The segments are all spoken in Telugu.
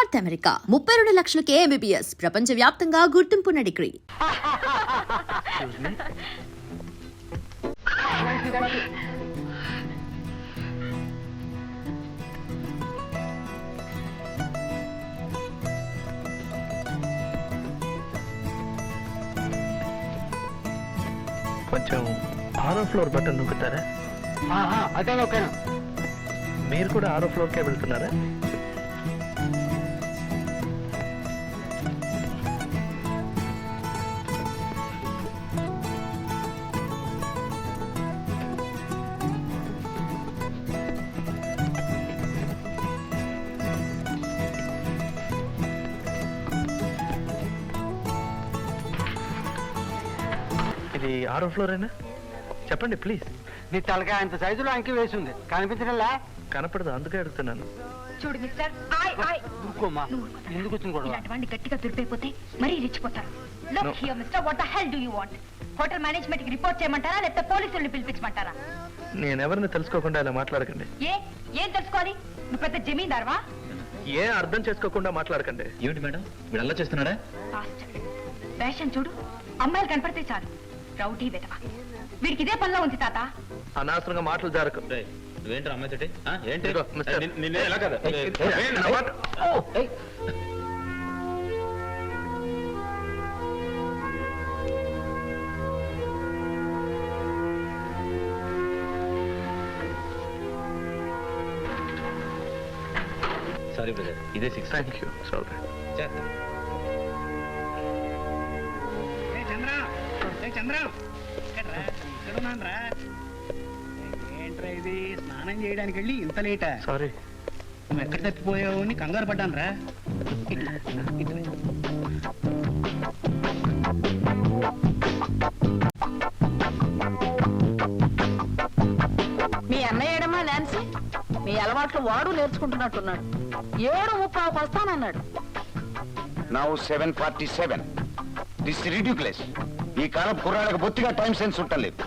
నార్త్ అమెరికా 32 లక్షలకే MBBS ప్రపంచవ్యాప్తంగా గుర్తింపున్న డిగ్రీ. కొంచెం 6వ ఫ్లోర్ బటన్ నొక్కుతారా? అదే నొక్కాను. మీరు కూడా 6వ ఫ్లోర్కే వెళ్తున్నారా? ఇది 6వ ఫ్లోరేనా? చెప్పండి ప్లీజ్. నీ తలకాయ అంత సైజులో అంకి వేసి ఉంది, కనిపించడంలా? కనపడదు, అందుకే అడుగుతున్నాను. చూడు మిస్టర్, ఊరుకోమ్మా, ముందుకు వచ్చిన కూడా ఇలాంటి గట్టిగా దురిపోతే మరీ రెచ్చిపోతారు. Look here, mister, what the hell do you want? Hotel management కి రిపోర్ట్ చేయమంటారా లేకపోతే పోలీసుల్ని పిలిపించమంటారా? నేను ఎవరిని తెలుసుకోకుండా ఇలా మాట్లాడకండి. ఏం తెలుసుకోవాలి? నువ్వు పెద్ద జమీందారువా? ఏ అర్థం చేసుకోకుండా మాట్లాడకండి. ఏమిటి మేడం, వీడు అలా చేస్తున్నాడా? ఫ్యాషన్ చూడు, అమ్మాయిలు కనపడితే చాలు రౌడీ వెధవ. వీడికి ఇదే పనిలో ఉంది తాత. అనవసరంగా మాటలు జరగకు. నువ్వేంటి అమ్మాయి తోటి? ఏంటి ఇదిగో, మిస్టర్. నిన్నే ఎలా కదా? నా మాట. సారీ బ్రదర్, ఇదే 6. Thank you. సారీ. ఏంట్రా ఇది? స్నానం చేయడానికి వెళ్ళి ఇంత లేటా? సారీ. నువ్వు ఎక్కడ తప్పిపోయావు అని కంగారు పడ్డాను రా. మీ అన్నయ్య ఏడమ్మా నాన్సీ? మీ అలవాట్లు వాడు నేర్చుకుంటున్నట్టున్నాడు. 7:30 వస్తానన్నాడు. నౌ 7:47. This ridiculous. ఈ కాలం కుర్రాళ్ళకి బొత్తిగా టైం సెన్స్ ఉండలేదు.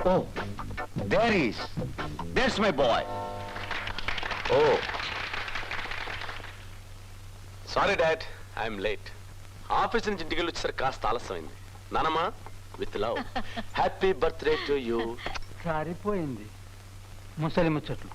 Oh there's my boy. Oh sorry dad, I'm late. Office నుంచి ఇంటికి వెళ్ళి వచ్చేసరికి కాస్త ఆలస్యమైంది. నానమ్మా, with love, happy birthday to you. సరిపోయింది ముసలి ముచ్చట్లు.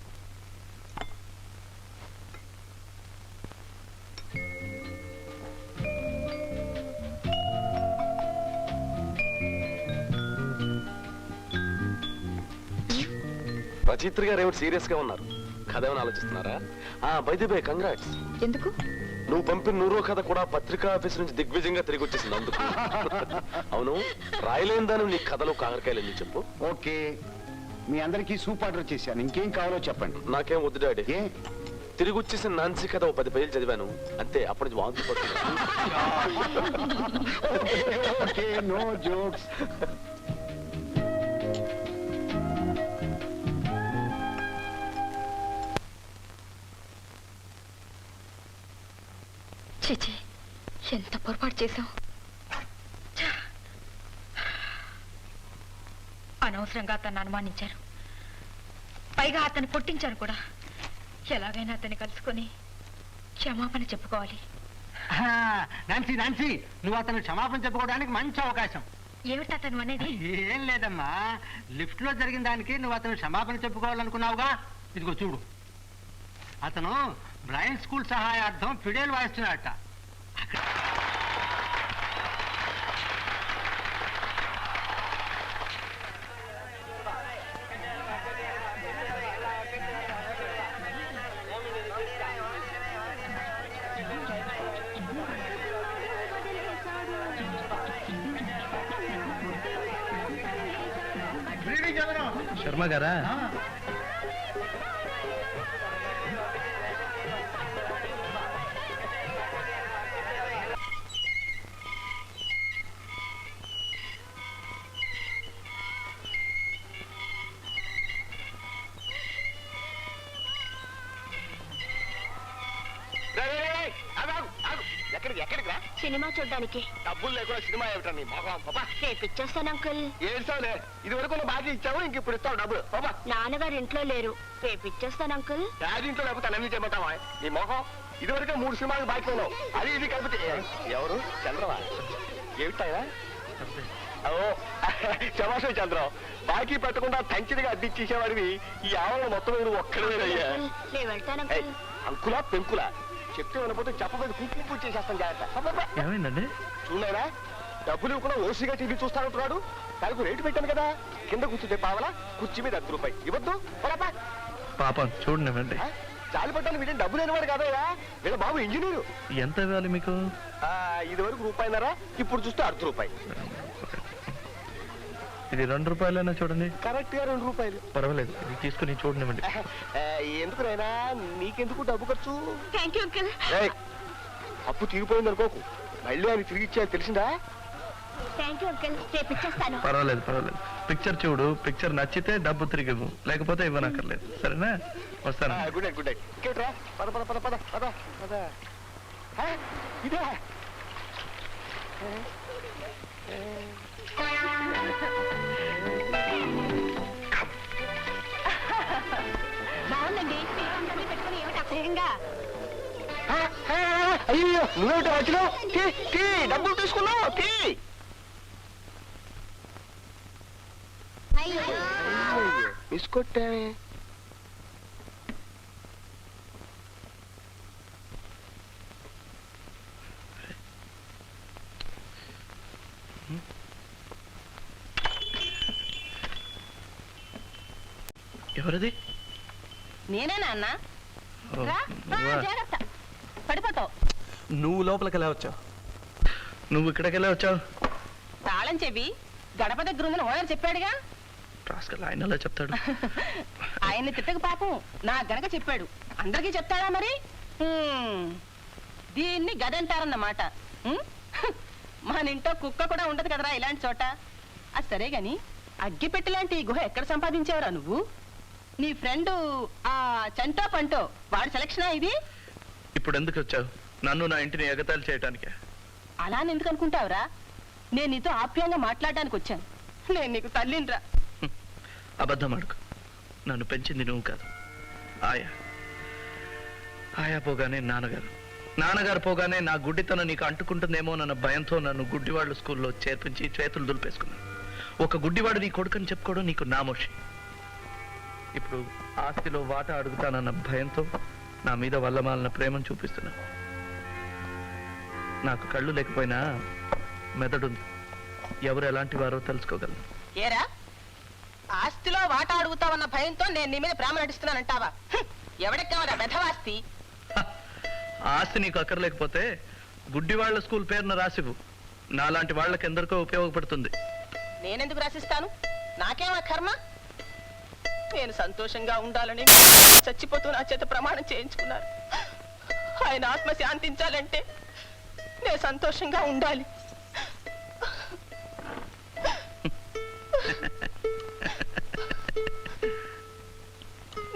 రచయిత్రి గారు ఏమిటి సీరియస్ గా ఉన్నారు? కథ ఏమైనా ఆలోచిస్తున్నారా? By the by, congrats. ఎందుకు? నువ్వు పంపిన 100వ కథ కూడా పత్రికా ఆఫీస్ నుంచి దిగ్విజయంగా తిరిగి వచ్చేసింది అందుకు. అవును, రాయలేని దాని నీ కథలో కాకరకాయలు ఎందుకు చెప్పు. ఓకే, మీ అందరికీ సూప్ ఆర్డర్ చేశాను. ఇంకేం కావాలో చెప్పండి. నాకేం వద్దు డాడీ. ఏ తిరిగి వచ్చేసిన నాన్సీ కథ 10 పేజీలు చదివాను అంతే. అప్పటి నుంచి వాంతి పడుతుంది. Okay, no jokes. చిచి, ఎంత పొరపాటు చేశాం. అనవసరంగా అతన్ని అనుమానించారు, పైగా అతన్ని కొట్టించారు కూడా. ఎలాగైనా అతన్ని కలుసుకొని క్షమాపణ చెప్పుకోవాలి. నాన్సీ, నువ్వు అతను క్షమాపణ చెప్పుకోవడానికి మంచి అవకాశం. ఏమిటి అతను అనేది? ఏం లేదమ్మా, లిఫ్ట్ లో జరిగిన దానికి నువ్వు అతను క్షమాపణ చెప్పుకోవాలనుకున్నావుగా. ఇదిగో చూడు, అతను బ్రైన్ స్కూల్ సహాయార్థం ఫిడేల్ వాయిస్తున్నాడట. శర్మ గారా? ఎక్కడికి ఎక్కడికి రా? సినిమా చూడ్డానికి డబ్బులు లేకుండా సినిమా ఏమిటా నీ మొహం పాపా? రేపు ఇచ్చేస్తాను అంకుల్. ఏడ్చావులే, ఇది వరకు బాకీ ఇచ్చావు, ఇంక ఇప్పుడు ఇస్తావు డబ్బులు పాపా. నాన్నగారు ఇంట్లో లేరు, రేపు ఇచ్చేస్తాను అంకుల్. డాడీ ఇంట్లో లేకపోతే నన్ను చేయమంటావా? నీ మొహం ఇదివరకే 3 సినిమాలు బాకీ ఉన్నావు, అది ఇది కలిపితే ఎవరు చంద్రవా? ఏమిటాయా? ఓ శమాశం చంద్రం, బాకీ పెట్టకుండా తంచిదిగా అడ్డిచ్చేసేవాడివి ఈ ఆవరణ మొత్తం నువ్వు ఒక్కడేనయ్యా. నేను వెళ్తాను అంకుల్. అంకులా పెంకులా చెప్తే వినపోతే చెప్పబోదు కుంకు చేసేస్తాం జాగ్రత్త. ఏమైందండి? చూడలేరా, డబ్బులు ఇవ్వకుండా ఓసిగా టీవీ చూస్తానంటున్నాడు. తనకు రేటు పెట్టాను కదా, కింద కూర్చుంటే పావలా, కుర్చీ మీద 10 రూపాయలు ఇవ్వద్దు. పడపా. పాపం చూడండి. జాలి పట్టాను, వీడే డబ్బు లేనివాడు కాదయ్యా, వీళ్ళ బాబు ఇంజనీరు. ఎంత ఇవ్వాలి మీకు? ఇది వరకు రూపాయిన్నర, ఇప్పుడు చూస్తే 1/2 రూపాయి. ఇది 2 రూపాయలైనా చూడండి. కరెక్ట్ గా 2 రూపాయలు. పర్వాలేదు, ఇది తీసుకుని చూడనివ్వండి. ఎందుకు నైనా, నీకెందుకు డబ్బు ఖర్చు? Thank you uncle. ఏయ్, అప్పు తీరిపోయింది అనుకోకు, మళ్ళీ ఆయన తిరిగి ఇచ్చేది తెలిసిందా? థ్యాంక్ యూ అంకుల్, రేపు ఇచ్చేస్తాను. పర్వాలేదు. పిక్చర్ చూడు, పిక్చర్ నచ్చితే డబ్బు తిరిగి ఇవ్వు, లేకపోతే ఇవ్వనక్కర్లేదు. సరేనా? వస్తాను. Good night, good night. ఇంకేట్రా, పద పద పద పద పద పద. ఇదే బాగుందండి, పెట్టుకుని ఏమిటి అసహ్యంగా? అయ్యో, నువ్వేమిటో వచ్చినావు? డబ్బులు తీసుకున్నావు. మిస్ కొట్టామే. ఎవరిది? నేనేనా అన్నా? ఓ, రా, నువ్వా? జాగ్రత్త, పడిపోతావు. నువ్వు లోపలికి ఎలా వచ్చావు? నువ్వు ఇక్కడికెళ్ళి వచ్చావు? తాళం చెవి గడప దగ్గర ఉందని ఓనర్ చెప్పాడుగా. రాస్కల్, ఆయన అలా చెప్తాడు. ఆయన్ని తిట్టక పాపం నా గనక చెప్పాడు, అందరికీ చెప్తాడా మరి? దీన్ని గదంటారన్నమాట. మన ఇంట్లో కుక్క కూడా ఉండదు కదరా ఇలాంటి చోట. అది సరే గాని, అగ్గిపెట్టి లాంటి ఈ గుహ ఎక్కడ సంపాదించావురా నువ్వు? నీ ఫ్రెండ్ ఆ చంటో పంటో వాడి సెలక్షనా ఇది? ఇప్పుడు ఎందుకు వచ్చావు? నన్ను నా ఇంటిని ఎగతాళి చేయటానికే? అలా అని ఎందుకు అనుకుంటావురా? నేను నీతో ఆప్యాయంగా మాట్లాడడానికి వచ్చాను. నేను నీకు తల్లినిరా. అబద్ధం అడుగు. నన్ను పెంచింది నువ్వు కాదు, ఆయా పోగానే నాన్నగారు పోగానే నా గుడ్డితనం నీకు అంటుకుంటుందేమో నన్న భయంతో నన్ను గుడ్డివాళ్ళు స్కూల్లో చేర్పించి చేతులు దులిపేసుకున్నాను. ఒక గుడ్డివాడు నీ కొడుకని చెప్పుకోవడం నీకు నామోషి. ఇప్పుడు ఆస్తిలో వాటా అడుగుతానన్న భయంతో నా మీద వల్లమాలిన ప్రేమను చూపిస్తున్నాను. నాకు కళ్ళు లేకపోయినా మెదడుంది. ఎవరు ఎలాంటి వారో తెలుసుకోగలను. ఏరా, ఆస్తిలో వాటా అడుగుతావన్న భయంతో నేను నీ మీద ప్రేమ నటిస్తున్నానంటావా? ఎవడికి కావాలా వెధవాస్తి? ఆస్తి నీకు అక్కర్లేకపోతే గుడ్డివాళ్ల స్కూల్ పేరున రాసివు. నాలాంటి వాళ్ళకి ఎందరికో ఉపయోగపడుతుంది. నేనెందుకు రాసిస్తాను? నాకేమా కర్మ? నేను సంతోషంగా ఉండాలని చచ్చిపోతూ నా చేత ప్రమాణం చేయించుకున్నారు. ఆయన ఆత్మ శాంతించాలంటే నేను సంతోషంగా ఉండాలి.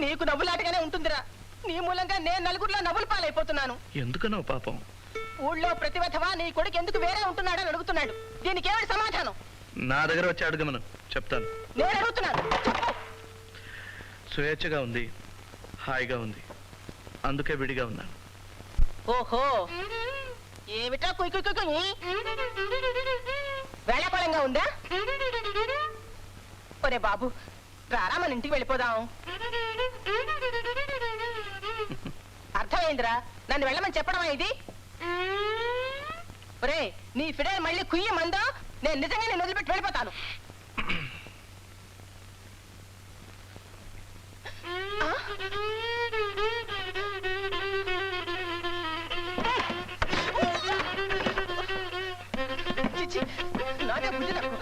నీకు నవ్వులాటగానే ఉంటుందిరా. నీ మూలంగా నేను నలుగురిలో నవ్వులు పాలైపోతున్నాను. ఎందుకనో పాపం. ఊళ్ళో ప్రతివధవా నీ కొడుకు ఎందుకు వేరే ఉంటున్నాడని అడుగుతున్నాడు. దీనికి ఏమిటి సమాధానం? నా దగ్గర వచ్చి అడగమను, చెప్తాను. నేను అడుగుతున్నాను, చెప్పు. స్వేచ్ఛగా ఉంది, హాయిగా ఉంది, అందుకే విడిగా ఉన్నాను. ఓహో, ఏమిటా కుయ్ కుయ్ కుయ్? వేళాకోళంగా ఉందా? ఒరే బాబు, రారా మన ఇంటికి వెళ్ళిపోదాం. అర్థమైందిరా, నన్ను వెళ్ళమని చెప్పడమా ఇది? ఒరే, నీ ఫిడైల్ మళ్ళీ కుయ్యి మందో నేను నిజంగా నేను వదిలిపెట్టి వెళ్ళిపోతాను. చిచి, నాకే బుద్ధి తక్కువ.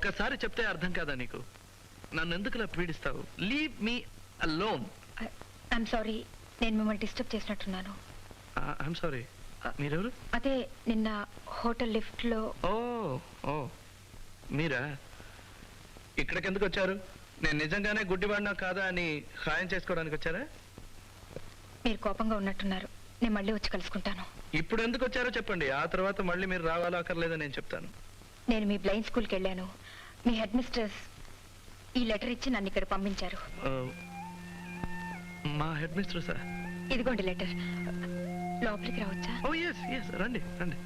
ఒకసారి చెప్తే అర్థం కాదా నీకు? నన్ను ఎందుకులా పీడిస్తావు? Leave me alone. I'm sorry, నేను మిమ్మల్ని డిస్టర్బ్ చేసినట్టున్నాను. I'm sorry. మీరెవరు? అదే నిన్న హోటల్ లిఫ్ట్ లో. ఓ ఓ మీరా? ఇక్కడికి ఎందుకు వచ్చారు? నేను నిజంగానే గుడ్డివాడినా కాదా అని ఖాయం చేసుకోవడానికి వచ్చారా? మీరు కోపంగా ఉన్నట్టున్నారు. నేను మళ్ళీ వచ్చి కలుసుకుంటాను. ఇప్పుడు ఎందుకు వచ్చారో చెప్పండి, ఆ తర్వాత మళ్ళీ మీరు రావాలో అక్కర్లేదని నేను చెప్తాను. నేను మీ బ్లైండ్ స్కూల్కి వెళ్ళాను. మీ హెడ్ మిస్ట్రెస్ ఈ లెటర్ ఇచ్చి నన్ను ఇక్కడ పంపించారు. మా హెడ్ మిస్ట్రెస్? ఇదిగోండి లెటర్. లోపలికి రావచ్చా? ఓ ఎస్ ఎస్, రండి రండి.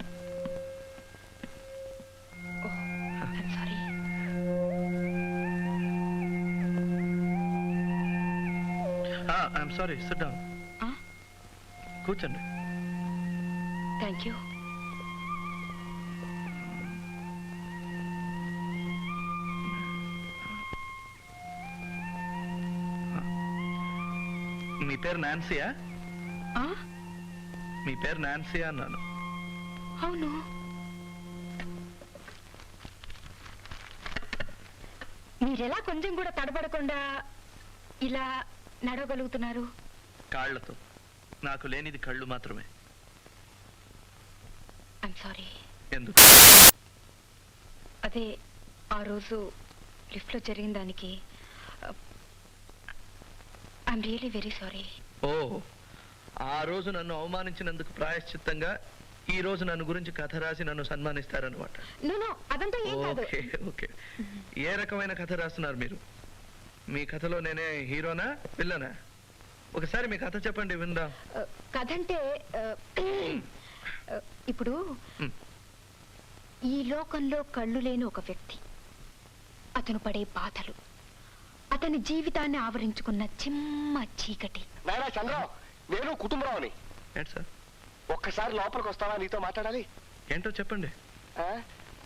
Sorry. I'm sorry. Sit down. కూర్చోండి. Thank you. మీ పేరు నాన్సీయా? మీ పేరు నాన్సీయా అన్నాను. అవును. మీరెలా కొంచెం కూడా తడబడకుండా ఇలా నడవగలుగుతున్నారు? కాళ్లతో. నాకు లేనిది కళ్ళు మాత్రమే. I'm sorry. ఎందుకు? అదే ఆ రోజు లిఫ్ట్ లో జరిగిన దానికి ఐఎమ్ రియలీ వెరీ సారీ. ఓ, ఆ రోజు నన్ను అవమానించినందుకు ప్రాయశ్చిత్తంగా ఈ రోజు నన్ను గురించి కథ రాసి నన్ను సన్మానిస్తారన్నమాట. నో అదంతా ఏం కాదు. Okay okay. ఏ రకమైన కథ రాస్తున్నారు మీరు? మీ కథలో నేనే హీరోనా విల్లనా? ఒకసారి మీ కథ చెప్పండి విందాం. కథ అంటే ఇప్పుడు ఈ లోకంలో కళ్ళు లేని ఒక వ్యక్తి, అతను పడే బాధలు, అతని జీవితాన్ని ఆవరించుకున్న చిమ్మ చీకటి. నాయనా చంద్ర, నేను కుటుంబరావుని. ఏంటి సార్? ఒక్కసారి లోపలికి వస్తావా? నీతో మాట్లాడాలి. ఏంటో చెప్పండి.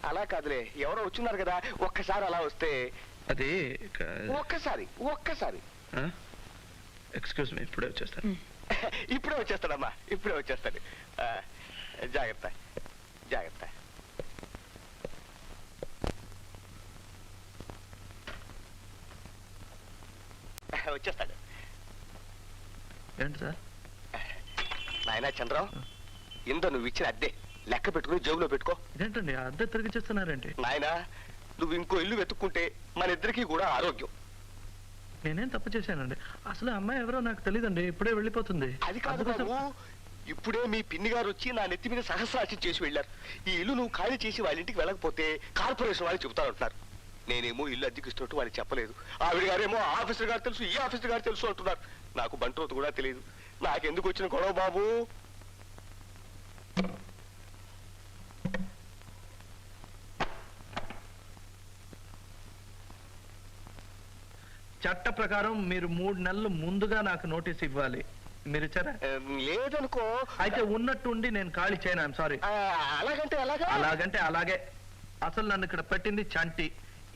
అలా కాదులే, ఎవరో వచ్చున్నారు కదా, ఒక్కసారి అలా వస్తే. అది ఒక్కసారి ఒక్కసారి. ఎక్స్క్యూజ్ మీ, ఇప్పుడే వచ్చేస్తాను. ఇప్పుడే వచ్చేస్తాడమ్మా, ఇప్పుడే వచ్చేస్తాడు. జాగ్రత్త జాగ్రత్త. వచ్చేస్తాడు. ఏంటి సార్? నాయనా చంద్రం, ఇంత నువ్వు ఇచ్చిన అద్దె లెక్క పెట్టుకుని జేబులో పెట్టుకో. ఇదేంటండి అద్దె తిరిగి చేస్తున్నారేంటి? నాయనా, నువ్వు ఇంకో ఇల్లు వెతుక్కుంటే మన ఇద్దరికి కూడా ఆరోగ్యం. నేనేం తప్పు చేశానండి? అసలు అమ్మాయి ఎవరో నాకు తెలియదండి, ఇప్పుడే వెళ్ళిపోతుంది. అది కాదు బాబు, ఇప్పుడే మీ పిన్ని గారు వచ్చి నా నెత్తి మీద సహస్రాచి చేసి వెళ్ళారు. ఈ ఇల్లు నువ్వు ఖాళీ చేసి వాళ్ళ ఇంటికి వెళ్ళకపోతే కార్పొరేషన్ వాళ్ళు చెబుతారంటున్నారు. నేనేమో ఇల్లు అద్దెకిస్తున్నట్టు వాళ్ళకి చెప్పలేదు. ఆవిడ గారేమో ఆఫీసర్ గారు తెలుసు, ఈ ఆఫీసర్ గారు తెలుసు అంటున్నారు. నాకు బంట్రోతు కూడా తెలియదు. నాకెందుకు వచ్చిన గొడవ బాబు? చట్ట ప్రకారం మీరు 3 నెలలు ముందుగా నాకు నోటీస్ ఇవ్వాలి. మీరు ఇచ్చారా? లేదనుకో. అయితే ఉన్నట్టుండి నేను ఖాళీ చేయను. I'm sorry. అలాగంటే అలాగంటే అలాగే. అసలు నన్ను ఇక్కడ పెట్టింది చంటి.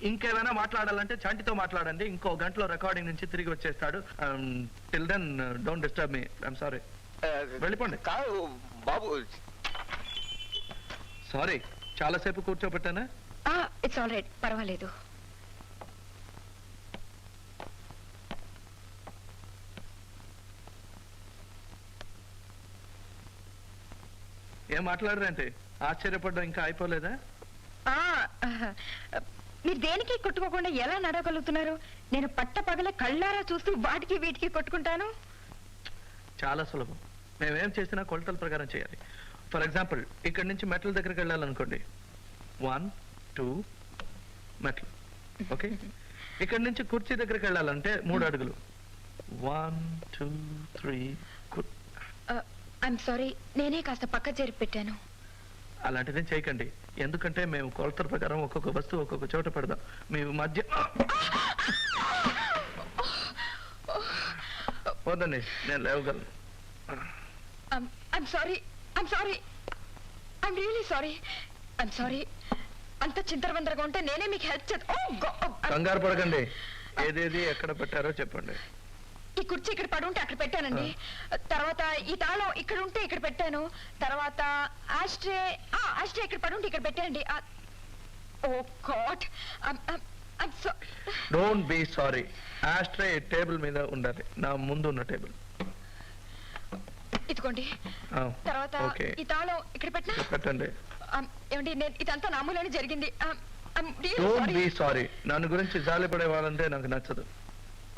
ఇంకేమైనా మాట్లాడాలంటే చంటితో మాట్లాడండి. ఇంకో గంటలో రికార్డింగ్ నుంచి తిరిగి వచ్చేస్తాడు. Till then don't disturb me. I'm sorry. వెళ్ళిపోండి. కాదు బాబు. సారీ, చాలాసేపు కూర్చోబెట్టానా? ఇట్స్ ఆల్ రైట్, పర్వాలేదు. ఏం మాట్లాడరంటే? ఆశ్చర్యపడ్డం ఇంకా అయిపోలేదా? మీరు దేనికి కొట్టుకోకుండా ఎలా నడవగలుగుతున్నారు? నేను పట్ట పగల కళ్ళారా చూస్తూ వాటికి వీటికి కొట్టుకుంటాను. చాలా సులభం. మేమేం చేసినా కొలతల ప్రకారం చేయాలి. ఫర్ ఎగ్జాంపుల్, ఇక్కడి నుంచి మెట్ల దగ్గరికి వెళ్ళాలనుకోండి. 1 2 మెట్లు. ఓకే. ఇక్కడి నుంచి కుర్చీ దగ్గరికి వెళ్ళాలంటే 3 అడుగులు. 1 2 3. ఐఎమ్ సారీ, నేనే కాస్త పక్క జరిపి పెట్టాను. అలాంటిది చేయకండి. ఎందుకంటే మేము కొలతల ప్రకారం ఒక్కొక్క వస్తువు ఒక్కొక్క చోట పెడదాం. మీ మధ్య వద్దండి, నేను లేవగలను. I'm sorry, I'm sorry, I'm really sorry, I'm sorry. అంత చింతరవందరగా ఉంటే నేనే మీకు హెల్ప్ చేస్తాను. కంగారు పడకండి. ఏదేది ఎక్కడ పెట్టారో చెప్పండి. ఈ కుర్చీ ఇక్కడ పడి ఉంటే అక్కడ పెట్టానండి. తర్వాత ఈ తాళం ఇక్కడ ఉంటే ఇక్కడ పెట్టాను. తర్వాత ఆస్ట్రే ఇక్కడ పడి ఉంటే ఇక్కడ పెట్టానండి. Oh God I'm sorry. Don't be sorry. Ashtray table మీద ఉండాలి, నా ముందు ఉన్న టేబుల్. ఇదిగోండి. తర్వాత ఓకే, ఈ తాళం ఇక్కడ పెట్టినా పెట్టండి. ఏమండి, నేను ఇదంతా నామూలని జరిగింది. Don't be sorry. నన్ను గురించి జాలి పడే వాళ్ళంటే నాకు నచ్చదు.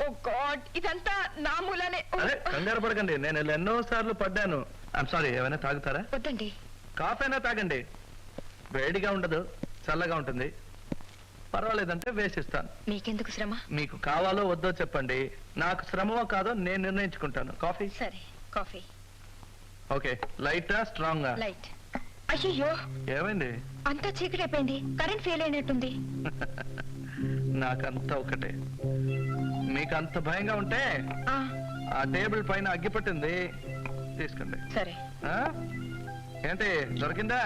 ఓ గాడ్, ఇదంతా నామూలనే. అదే కంగారు పడకండి, నేను ఇలా ఎన్నో సార్లు పడ్డాను. I'm sorry. ఏమైనా తాగుతారా? వద్దండి. కాఫీ అయినా తాగండి, వేడిగా ఉండదు, చల్లగా ఉంటుంది. పర్వాలేదంటే వేసిస్తాను. మీకెందుకు శ్రమ? మీకు కావాలో వద్దో చెప్పండి, నాకు శ్రమమో కాదో నేను నిర్ణయించుకుంటాను. కాఫీ? సరే, కాఫీ. ఓకే. లైటా స్ట్రాంగా? లైట్. అయ్యో, ఏమైంది? అంతా చీకటైపోయింది, కరెంట్ ఫెయిల్ అయినట్టుంది. నాకంతా ఒకటే. మీకు అంత భయంగా ఉంటే ఆ, ఆ టేబుల్ పైన అగ్గి పట్టింది, తీసుకోండి. సరే. ఆ? ఏంటి దొరికిందా?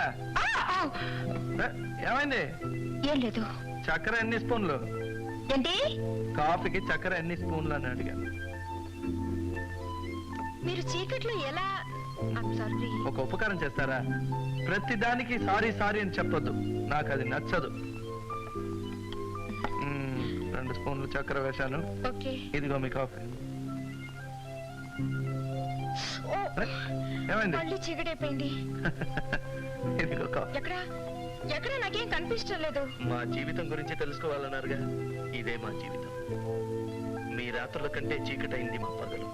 ఏ, ఏమైంది? ఏం లేదు. చక్కెర ఎన్ని స్పూన్లు? ఏంటి? కాఫీకి చక్కెర ఎన్ని స్పూన్లు అని అడిగాను. మీరు చీకట్లో ఎలా? సారీ. ఒక ఉపకారం చేస్తారా? ప్రతి దానికి సారీ సారీ అని చెప్పొద్దు, నాకు అది నచ్చదు. 2 స్పూన్లు చక్కెర వేశాను. ఓకే. ఇదిగో మీ కాఫీ. ఓ, అరే, ఏమైంది? మళ్ళీ చీకటైపోయింది. ఇదిగో కాఫీ. ఎక్కడ ఎక్కడ నాకేం కనిపించడం లేదు. మా జీవితం గురించి తెలుసుకోవాలన్నారుగా, ఇదే మా జీవితం. మీ రాత్రుల కంటే చీకటైంది మా పగలు.